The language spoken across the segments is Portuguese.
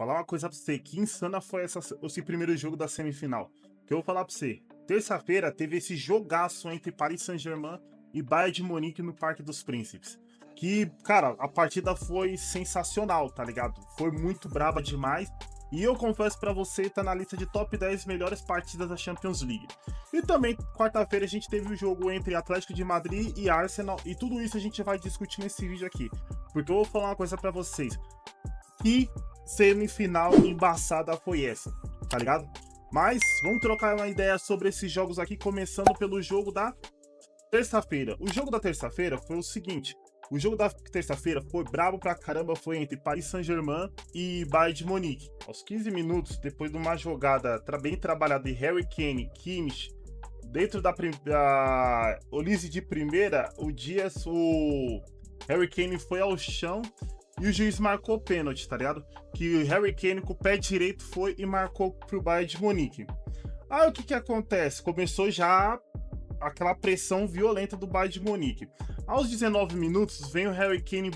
Falar uma coisa pra você, que insana foi esse primeiro jogo da semifinal. Que eu vou falar pra você. Terça-feira teve esse jogaço entre Paris Saint-Germain e Bayern de Munique no Parque dos Príncipes. Que, cara, a partida foi sensacional, tá ligado? Foi muito braba demais. E eu confesso pra você, tá na lista de top 10 melhores partidas da Champions League. E também, quarta-feira, a gente teve o jogo entre Atlético de Madrid e Arsenal. E tudo isso a gente vai discutir nesse vídeo aqui. Porque eu vou falar uma coisa pra vocês. Que semifinal embaçada foi essa, tá ligado? Mas vamos trocar uma ideia sobre esses jogos aqui, começando pelo jogo da terça-feira. O jogo da terça-feira foi o seguinte: o jogo da terça-feira foi brabo pra caramba, foi entre Paris Saint-Germain e Bayern de Munique. Aos 15 minutos, depois de uma jogada bem trabalhada de Harry Kane, Kimmich, dentro da Olise de primeira, o Harry Kane foi ao chão e o juiz marcou pênalti, tá ligado? Que o Harry Kane com o pé direito foi e marcou pro Bayern de Munique. Aí o que que acontece? Começou já aquela pressão violenta do Bayern de Munique. Aos 19 minutos, vem o Harry Kane,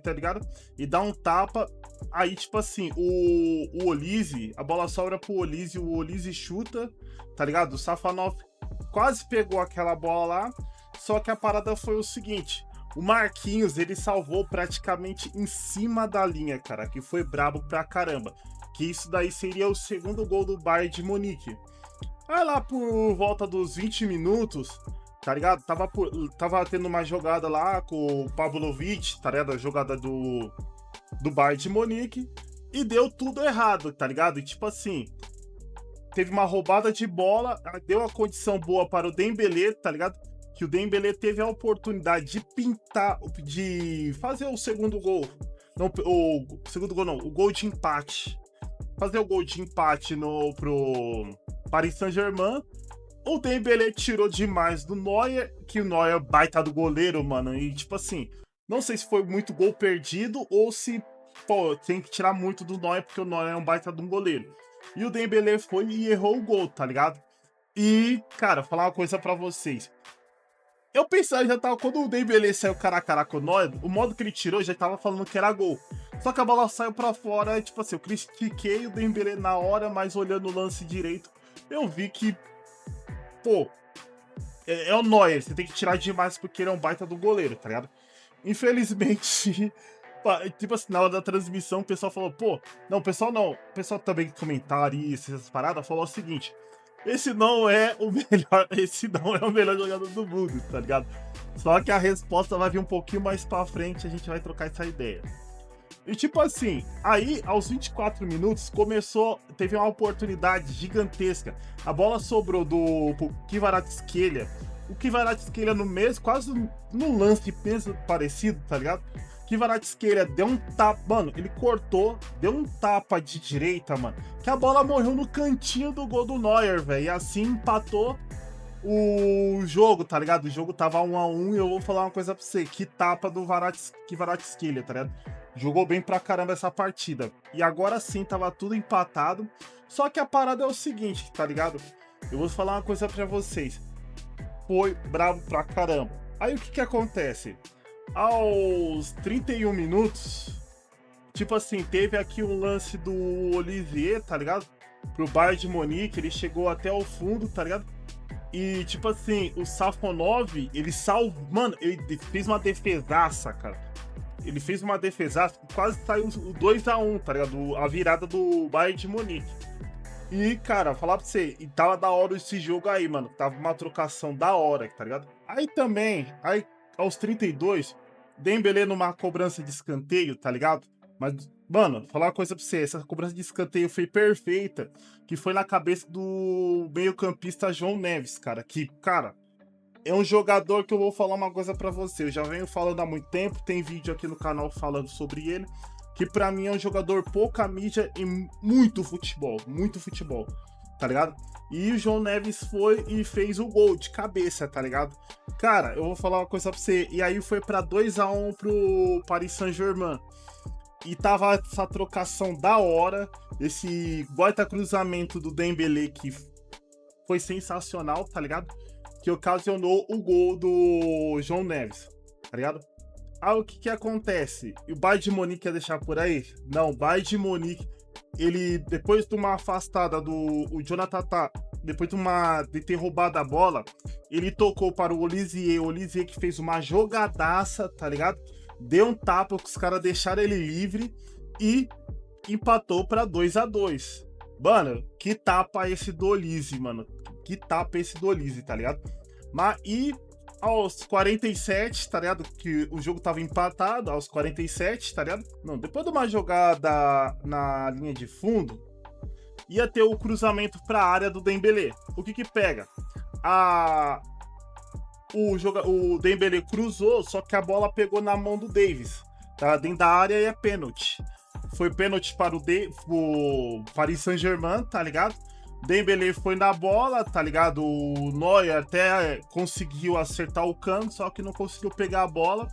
tá ligado? E dá um tapa. Aí, tipo assim, o Olise, a bola sobra pro Olise, o Olise chuta, tá ligado? O Safanov quase pegou aquela bola lá, só que a parada foi o seguinte: o Marquinhos, ele salvou praticamente em cima da linha, cara, que foi brabo pra caramba. Que isso daí seria o segundo gol do Bayern de Munique. Aí lá por volta dos 20 minutos, tá ligado? Tava tendo uma jogada lá com o Pavlovic, tá ligado? A jogada do Bayern de Munique. E deu tudo errado, tá ligado? E tipo assim, teve uma roubada de bola, deu uma condição boa para o Dembélé, tá ligado? Que o Dembélé teve a oportunidade de pintar, de fazer o segundo gol. Não, o segundo gol não, o gol de empate. Fazer o gol de empate pro Paris Saint-Germain. O Dembélé tirou demais do Neuer, que o Neuer baita do goleiro, mano. E tipo assim, não sei se foi muito gol perdido ou se, pô, tem que tirar muito do Neuer, porque o Neuer é um baita de um goleiro. E o Dembélé foi e errou o gol, tá ligado? E, cara, falar uma coisa pra vocês. Eu pensava, já tava, quando o Dembélé saiu cara a cara com o Neuer, o modo que ele tirou já tava falando que era gol. Só que a bola saiu pra fora, tipo assim, eu critiquei o Dembélé na hora, mas olhando o lance direito, eu vi que, pô, é o Neuer, você tem que tirar demais porque ele é um baita do goleiro, tá ligado? Infelizmente, tipo assim, na hora da transmissão, o pessoal falou, pô, não, o pessoal também comentário e essas paradas, falou o seguinte: esse não é o melhor, esse não é o melhor jogador do mundo, tá ligado? Só que a resposta vai vir um pouquinho mais pra frente, a gente vai trocar essa ideia. E tipo assim, aí aos 24 minutos teve uma oportunidade gigantesca. A bola sobrou pro Kvaratskhelia. O Kvaratskhelia no mesmo, quase no lance mesmo parecido, tá ligado? Kvaratskhelia deu um tapa, mano, ele cortou, deu um tapa de direita, mano, que a bola morreu no cantinho do gol do Neuer, velho. E assim empatou o jogo, tá ligado? O jogo tava 1-1 e eu vou falar uma coisa pra você: que tapa do Kvaratskhelia, tá ligado? Jogou bem pra caramba essa partida. E agora sim, tava tudo empatado. Só que a parada é o seguinte, tá ligado? Eu vou falar uma coisa pra vocês. Foi bravo pra caramba. Aí o que que acontece? Aos 31 minutos, tipo assim, teve aqui um lance do Olivier, tá ligado? Pro Bayern de Munique, ele chegou até o fundo, tá ligado? E, tipo assim, o Safonov, ele salvou. Mano, ele fez uma defesaça, cara. Ele fez uma defesaça que quase saiu o 2-1, tá ligado? A virada do Bayern de Munique. E, cara, falar pra você, e tava da hora esse jogo aí, mano. Tava uma trocação da hora, tá ligado? Aí também, aos 32, Dembélé numa cobrança de escanteio, tá ligado? Mas, mano, falar uma coisa pra você, essa cobrança de escanteio foi perfeita, que foi na cabeça do meio-campista João Neves, cara. Que, cara, é um jogador que eu vou falar uma coisa pra você. Eu já venho falando há muito tempo, tem vídeo aqui no canal falando sobre ele, que pra mim é um jogador pouca mídia e muito futebol, tá ligado? E o João Neves foi e fez o gol de cabeça, tá ligado? Cara, eu vou falar uma coisa pra você, e aí foi pra 2-1 pro Paris Saint-Germain. E tava essa trocação da hora, esse baita cruzamento do Dembélé que foi sensacional, tá ligado? Que ocasionou o gol do João Neves, tá ligado? Aí o que que acontece? E o Bayern de Munique quer deixar por aí? Não, o Bayern de Munique ele, depois de uma afastada do o Jonathan Tah, depois de ter roubado a bola, ele tocou para o Olizier que fez uma jogadaça, tá ligado? Deu um tapa, os caras deixaram ele livre e empatou para 2-2. Mano, que tapa esse do Olise, mano. Que tapa esse do Olise, tá ligado? Mas e aos 47, tá ligado? Que o jogo tava empatado, aos 47, tá ligado? Não, depois de uma jogada na linha de fundo, ia ter o cruzamento pra área do Dembélé. O que que pega? O Dembélé cruzou, só que a bola pegou na mão do Davis. Tá dentro da área e é pênalti. Foi pênalti para o Paris Saint-Germain, tá ligado? Dembélé foi na bola, tá ligado? O Neuer até conseguiu acertar o canto, só que não conseguiu pegar a bola.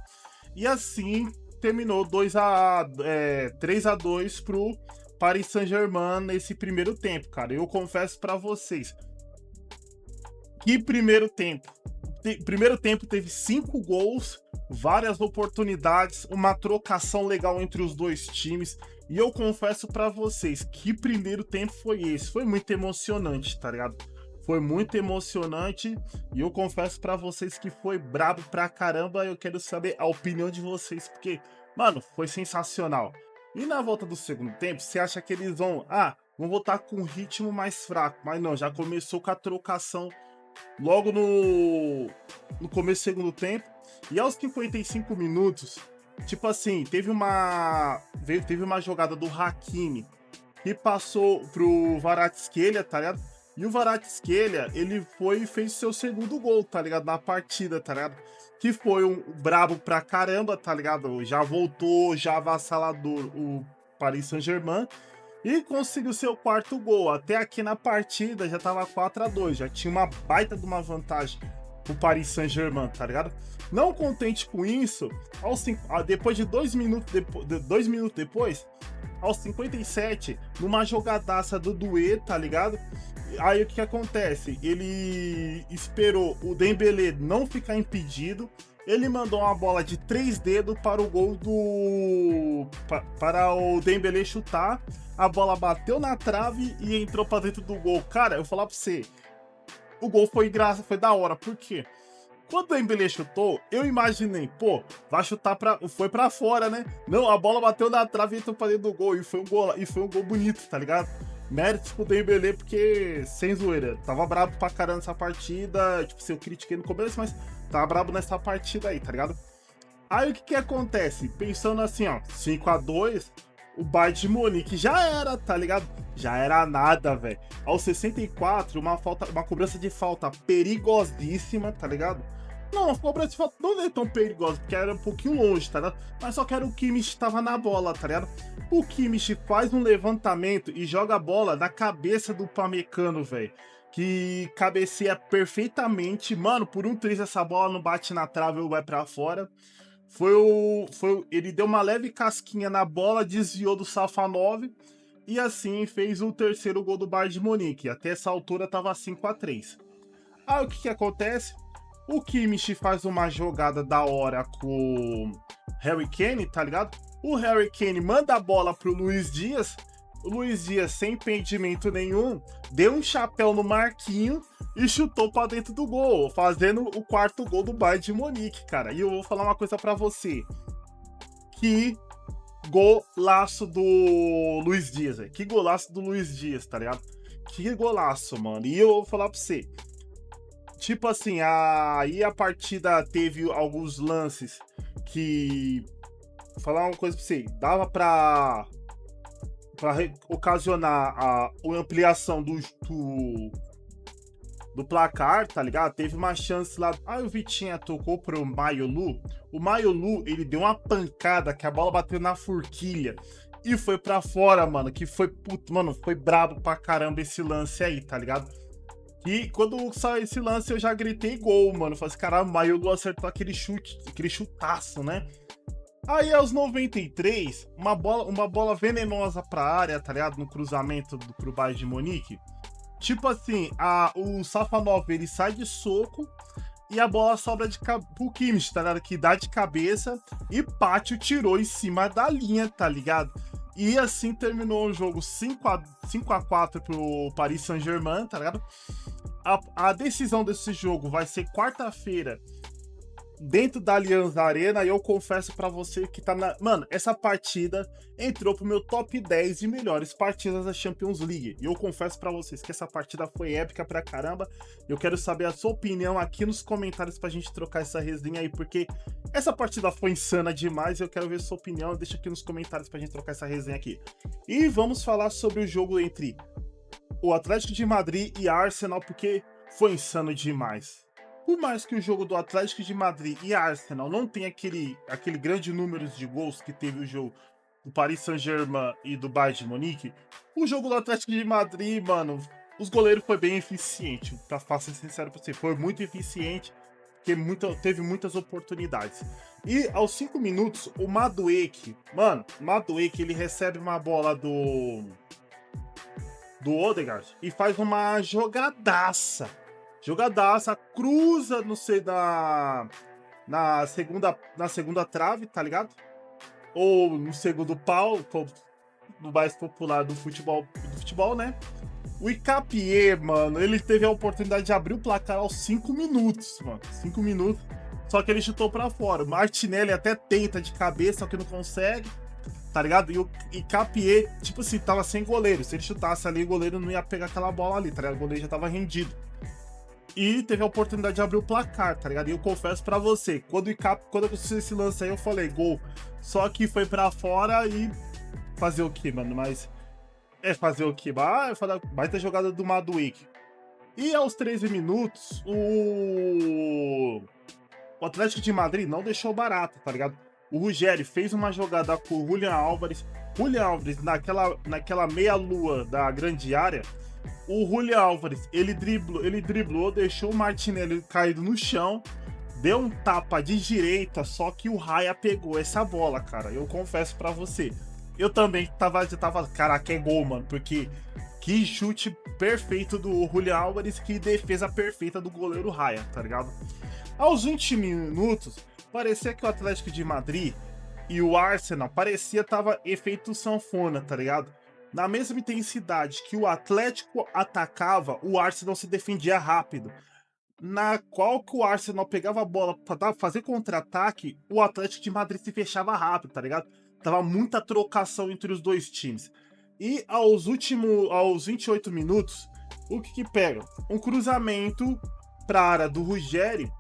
E assim terminou 3-2 pro Paris Saint-Germain nesse primeiro tempo, cara. Eu confesso pra vocês que primeiro tempo. Primeiro tempo teve 5 gols, várias oportunidades, uma trocação legal entre os dois times. E eu confesso pra vocês que primeiro tempo foi esse. Foi muito emocionante, tá ligado? Foi muito emocionante. E eu confesso pra vocês que foi brabo pra caramba. Eu quero saber a opinião de vocês, porque, mano, foi sensacional. E na volta do segundo tempo, você acha que eles vão voltar com um ritmo mais fraco? Mas não, já começou com a trocação logo no começo do segundo tempo. E aos 55 minutos, tipo assim, teve uma jogada do Hakimi que passou pro Kvaratskhelia, tá ligado? E o Kvaratskhelia, ele foi e fez seu segundo gol, tá ligado? Na partida, tá ligado? Que foi um brabo pra caramba, tá ligado? Já voltou, já avassalador o Paris Saint-Germain. E conseguiu seu quarto gol. Até aqui na partida já tava 4-2. Já tinha uma baita de uma vantagem pro Paris Saint-Germain, tá ligado? Não contente com isso, depois de 2 minutos depois, aos 57, numa jogadaça do Doué, tá ligado? Aí o que acontece? Ele esperou o Dembélé não ficar impedido. Ele mandou uma bola de 3 dedos para o gol para o Dembélé chutar. A bola bateu na trave e entrou para dentro do gol. Cara, eu vou falar pra você, o gol foi foi da hora. Por quê? Quando o Dembélé chutou, eu imaginei, pô, foi pra fora, né? Não, a bola bateu na trave e entrou pra dentro do gol. E foi um gol bonito, tá ligado? Méritos pro Dembélé, porque, sem zoeira, tava brabo pra caramba nessa partida. Tipo, eu critiquei no começo, mas tava brabo nessa partida aí, tá ligado? Aí o que acontece? Pensando assim, ó, 5-2, o Bayern de Munique já era, tá ligado? Já era nada, velho. Aos 64, uma cobrança de falta perigosíssima, tá ligado? Não, a cobrança de falta não é tão perigosa, porque era um pouquinho longe, tá ligado? Mas só que era o Kimmich tava na bola, tá ligado? O Kimmich faz um levantamento e joga a bola na cabeça do Pamecano, velho. Que cabeceia perfeitamente. Mano, por um triz essa bola não bate na trave ou vai pra fora. Ele deu uma leve casquinha na bola, desviou do Safanov e assim fez o terceiro gol do Bayern de Munique. Até essa altura tava 5-3. Aí o que acontece? O Kimmich faz uma jogada da hora com o Harry Kane, tá ligado? O Harry Kane manda a bola pro Luiz Dias. O Luiz Dias, sem impedimento nenhum, deu um chapéu no Marquinhos e chutou pra dentro do gol, fazendo o quarto gol do Bayern de Munique, cara. E eu vou falar uma coisa pra você. Que golaço do Luiz Dias, velho. Que golaço do Luiz Dias, tá ligado? Que golaço, mano. E eu vou falar pra você. Tipo assim, aí a partida teve alguns lances que... Vou falar uma coisa pra você. Dava pra ocasionar a ampliação do placar, tá ligado? Teve uma chance lá. Aí o Vitinha tocou pro Mayolu. O Mayolu, ele deu uma pancada que a bola bateu na forquilha e foi pra fora, mano. Que foi, mano, foi brabo pra caramba esse lance aí, tá ligado? E quando saiu esse lance eu já gritei gol, mano. Falei assim, caralho, o Mayolu acertou aquele chutaço, né? Aí aos 93, uma bola venenosa pra área, tá ligado? No cruzamento pro Bayern de Munique. Tipo assim, o Safanov, ele sai de soco e a bola sobra pro Kimmich, tá ligado? Que dá de cabeça e Pátio tirou em cima da linha, tá ligado? E assim terminou o jogo 5-4 pro Paris Saint-Germain, tá ligado? A decisão desse jogo vai ser quarta-feira, dentro da Allianz Arena, e eu confesso pra você que tá na... Mano, essa partida entrou pro meu top 10 de melhores partidas da Champions League. E eu confesso pra vocês que essa partida foi épica pra caramba. Eu quero saber a sua opinião aqui nos comentários pra gente trocar essa resenha aí, porque essa partida foi insana demais e eu quero ver sua opinião. Deixa aqui nos comentários pra gente trocar essa resenha aqui. E vamos falar sobre o jogo entre o Atlético de Madrid e a Arsenal, porque foi insano demais. Por mais que o jogo do Atlético de Madrid e Arsenal não tenha aquele grande número de gols que teve o jogo do Paris Saint-Germain e do Bayern de Munique, o jogo do Atlético de Madrid, mano, os goleiros foi bem eficiente, pra ser sincero pra você, foi muito eficiente, porque teve muitas oportunidades. E aos 5 minutos, o Madueke, ele recebe uma bola do Odegaard e faz uma jogadaça, cruza, não sei, na segunda trave, tá ligado? Ou no segundo pau, no mais popular do futebol, né? O Icapié, mano, ele teve a oportunidade de abrir o placar aos 5 minutos, mano. 5 minutos, só que ele chutou pra fora. O Martinelli até tenta de cabeça, só que não consegue, tá ligado? E o Icapié, tipo assim, tava sem goleiro. Se ele chutasse ali, o goleiro não ia pegar aquela bola ali, tá ligado? O goleiro já tava rendido. E teve a oportunidade de abrir o placar, tá ligado? E eu confesso pra você, quando aconteceu esse lance aí, eu falei, gol. Só que foi pra fora e fazer o quê, mano? Mas fazer o quê? Vai ter jogada do Madueke. E aos 13 minutos, o Atlético de Madrid não deixou barato, tá ligado? O Ruggeri fez uma jogada com o Julian Álvares. Julian Álvares, naquela meia-lua da grande área, o Julian Álvares, ele driblou, deixou o Martinelli caído no chão, deu um tapa de direita, só que o Raya pegou essa bola, cara. Eu confesso pra você. Eu também tava, caraca, é gol, mano, porque que chute perfeito do Julian Álvares, que defesa perfeita do goleiro Raya, tá ligado? Aos 20 minutos, parecia que o Atlético de Madrid e o Arsenal tava efeito sanfona, tá ligado? Na mesma intensidade que o Atlético atacava, o Arsenal se defendia rápido. Na qual que o Arsenal pegava a bola pra fazer contra-ataque, o Atlético de Madrid se fechava rápido, tá ligado? Tava muita trocação entre os dois times. E aos 28 minutos, o que pega? Um cruzamento pra área do Ruggeri,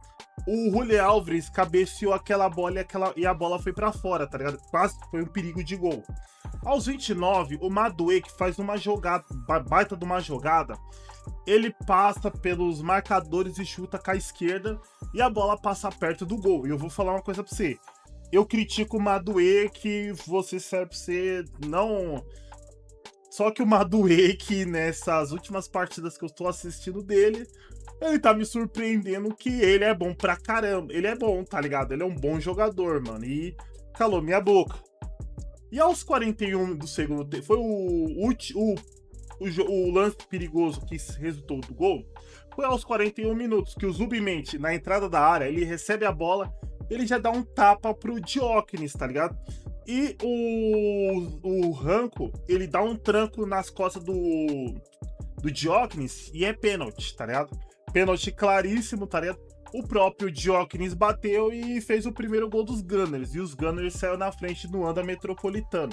o Julian Álvares cabeceou aquela bola e a bola foi pra fora, tá ligado? Quase foi um perigo de gol. Aos 29, o Madueke faz uma jogada, baita de uma jogada. Ele passa pelos marcadores e chuta com a esquerda e a bola passa perto do gol. E eu vou falar uma coisa pra você. Eu critico o Madueke, você serve pra você não... Só que o Madueke, nessas últimas partidas que eu tô assistindo dele, ele tá me surpreendendo que ele é bom pra caramba. Ele é bom, tá ligado? Ele é um bom jogador, mano. E calou minha boca. E aos 41 do segundo tempo, foi o lance perigoso que resultou do gol. Foi aos 41 minutos que o Zubimendi, na entrada da área, ele recebe a bola, ele já dá um tapa pro Gyökeres, tá ligado? E o Ranco, ele dá um tranco nas costas do Gyökeres e é pênalti, tá ligado? Pênalti claríssimo, tá ligado? O próprio Gyökeres bateu e fez o primeiro gol dos Gunners. E os Gunners saíram na frente do Wanda Metropolitano.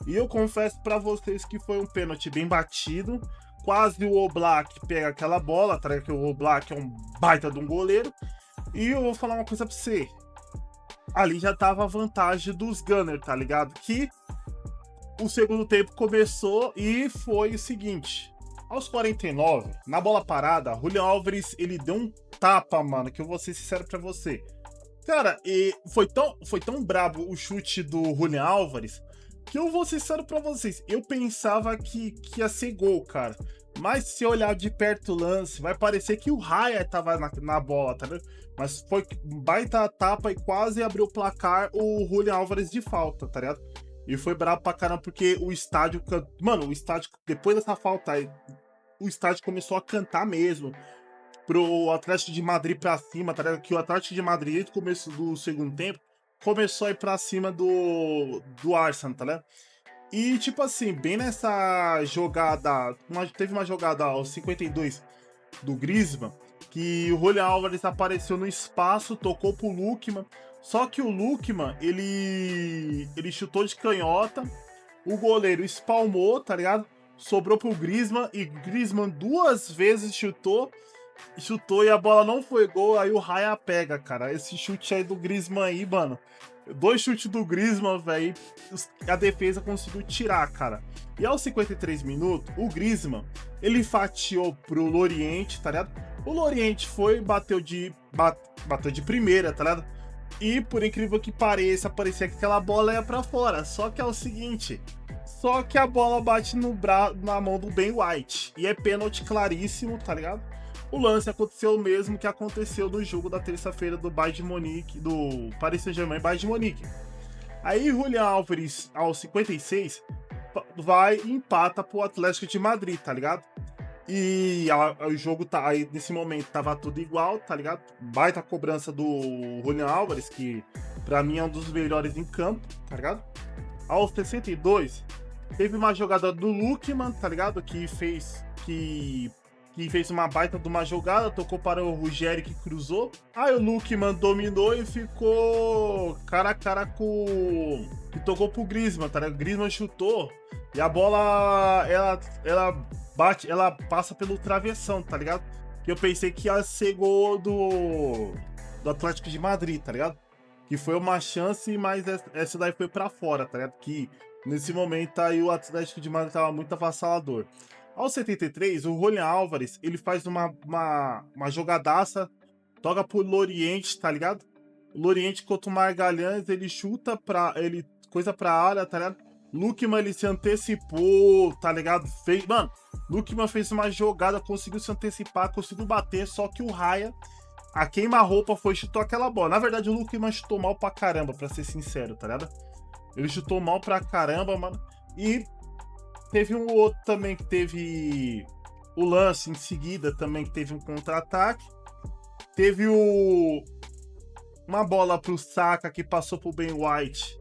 E eu confesso pra vocês que foi um pênalti bem batido. Quase o Oblak pega aquela bola, tá ligado? Que o Oblak é um baita de um goleiro. E eu vou falar uma coisa pra você. Ali já tava a vantagem dos Gunners, tá ligado? Que o segundo tempo começou e foi o seguinte. Aos 49, na bola parada, Julian Álvares, ele deu um tapa, mano, que eu vou ser sincero pra você. Cara, e foi tão brabo o chute do Julian Álvares, que eu vou ser sincero pra vocês. Eu pensava que ia ser gol, cara. Mas se olhar de perto o lance, vai parecer que o Raya tava na bola, tá vendo? Mas foi baita tapa e quase abriu o placar o Julian Álvares de falta, tá ligado? E foi brabo pra caramba, porque o estádio... Mano, o estádio, depois dessa falta aí, o estádio começou a cantar mesmo pro Atlético de Madrid pra cima, tá ligado? Que o Atlético de Madrid, no começo do segundo tempo, começou a ir pra cima do Arsenal, tá ligado? E, tipo assim, bem nessa jogada, teve uma jogada aos 52 do Griezmann, que o Julián Álvares apareceu no espaço, tocou pro Lookman, só que o Lookman, ele chutou de canhota, o goleiro espalmou, tá ligado? Sobrou pro Griezmann, e Griezmann 2 vezes chutou e a bola não foi gol, aí o Raya pega, cara. Esse chute aí do Griezmann aí, mano, 2 chutes do Griezmann, velho, a defesa conseguiu tirar, cara. E aos 53 minutos, o Griezmann, ele fatiou pro Loriente, tá ligado? O Loriente foi, bateu de primeira, tá ligado? E por incrível que pareça, parecia que aquela bola ia pra fora. Só que é o seguinte, só que a bola bate na mão do Ben White. E é pênalti claríssimo, tá ligado? O lance aconteceu o mesmo que aconteceu no jogo da terça-feira do Bayern de Munique, do Paris Saint-Germain e Bayern de Munique. Aí Julián Álvares, aos 56, vai e empata pro Atlético de Madrid, tá ligado? E o jogo tá aí, nesse momento, tava tudo igual, tá ligado? Baita cobrança do Julián Álvares, que pra mim é um dos melhores em campo, tá ligado? Aos 62, teve uma jogada do Lookman, tá ligado? Que fez uma baita de uma jogada, tocou para o Ruggeri que cruzou. Aí o Lookman dominou e ficou cara a cara com... que tocou pro Griezmann, tá ligado? O Griezmann chutou e a bola, ela passa pelo travessão, tá ligado? Que eu pensei que ia ser gol do Atlético de Madrid, tá ligado? Que foi uma chance, mas essa daí foi pra fora, tá ligado? Que nesse momento aí o Atlético de Madrid tava muito avassalador. Aos 73, o Julián Álvares, ele faz uma jogadaça, toca pro Loriente, tá ligado? O Loriente contra o Magalhães, ele chuta coisa pra área, tá ligado? Lookman, ele se antecipou, tá ligado? Mano, Lookman fez uma jogada, conseguiu se antecipar, conseguiu bater, só que o Raya, a queima-roupa foi e chutou aquela bola. Na verdade, o Lookman chutou mal pra caramba, pra ser sincero, tá ligado? Ele chutou mal pra caramba, mano. E teve um outro também que teve o lance em seguida também, que teve um contra-ataque. Teve uma bola pro Saka que passou pro Ben White,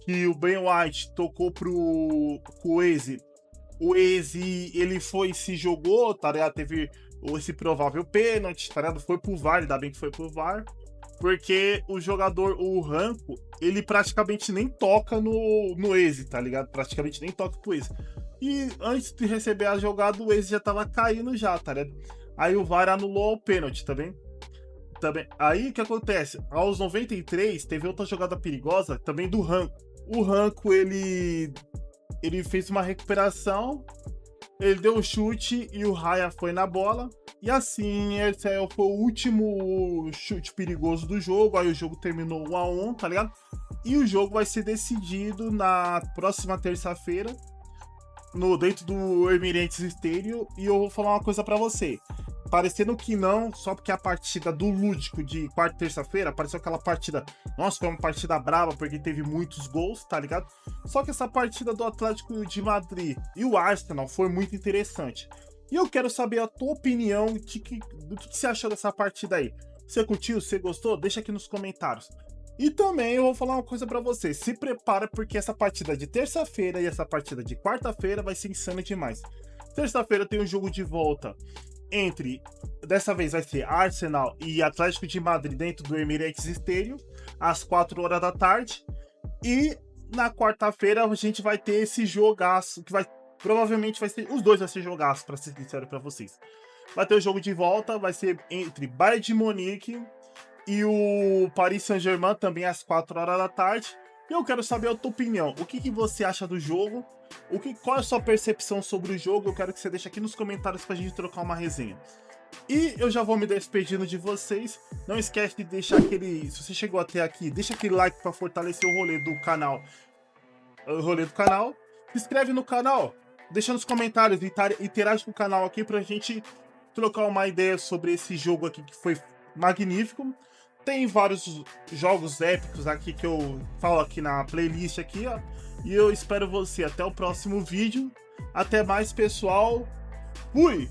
que o Ben White tocou pro Eze. O Eze, ele foi e se jogou, tá ligado? Teve esse provável pênalti, tá ligado? Foi pro VAR, ainda bem que foi pro VAR. Porque o jogador, o Ranco, ele praticamente nem toca no Eze, tá ligado? Praticamente nem toca pro Eze. E antes de receber a jogada, o Eze já tava caindo já, tá ligado? Aí o VAR anulou o pênalti, tá bem? Aí o que acontece? Aos 93, teve outra jogada perigosa, também do Ranco. O Ranco, ele fez uma recuperação, ele deu o chute e o Raya foi na bola. E assim, esse foi o último chute perigoso do jogo. Aí o jogo terminou 1-1, tá ligado? E o jogo vai ser decidido na próxima terça-feira, dentro do Emirates Stadium. E eu vou falar uma coisa pra você. Parecendo que não, só porque a partida do Lúdico de quarta e terça-feira, pareceu aquela partida... Nossa, foi uma partida brava, porque teve muitos gols, tá ligado? Só que essa partida do Atlético de Madrid e o Arsenal foi muito interessante. E eu quero saber a tua opinião do que você achou dessa partida aí. Você curtiu? Você gostou? Deixa aqui nos comentários. E também eu vou falar uma coisa pra você. Se prepara, porque essa partida de terça-feira e essa partida de quarta-feira vai ser insana demais. Terça-feira tem um jogo de volta dessa vez vai ser Arsenal e Atlético de Madrid dentro do Emirates Stadium, às 4 horas da tarde. E na quarta-feira a gente vai ter esse jogaço, que provavelmente vai ser, os dois vai ser jogaço, pra ser sincero pra vocês. Vai ter o jogo de volta, vai ser entre Bayern de Munique e o Paris Saint-Germain, também às 4 horas da tarde. E eu quero saber a tua opinião. O que você acha do jogo? Qual é a sua percepção sobre o jogo? Eu quero que você deixe aqui nos comentários pra gente trocar uma resenha. E eu já vou me despedindo de vocês. Não esquece de deixar se você chegou até aqui, deixa aquele like pra fortalecer o rolê do canal. Se inscreve no canal, deixa nos comentários, interage com o canal aqui pra gente trocar uma ideia sobre esse jogo aqui que foi magnífico. Tem vários jogos épicos aqui que eu falo aqui na playlist aqui, ó. E eu espero você até o próximo vídeo. Até mais, pessoal. Fui!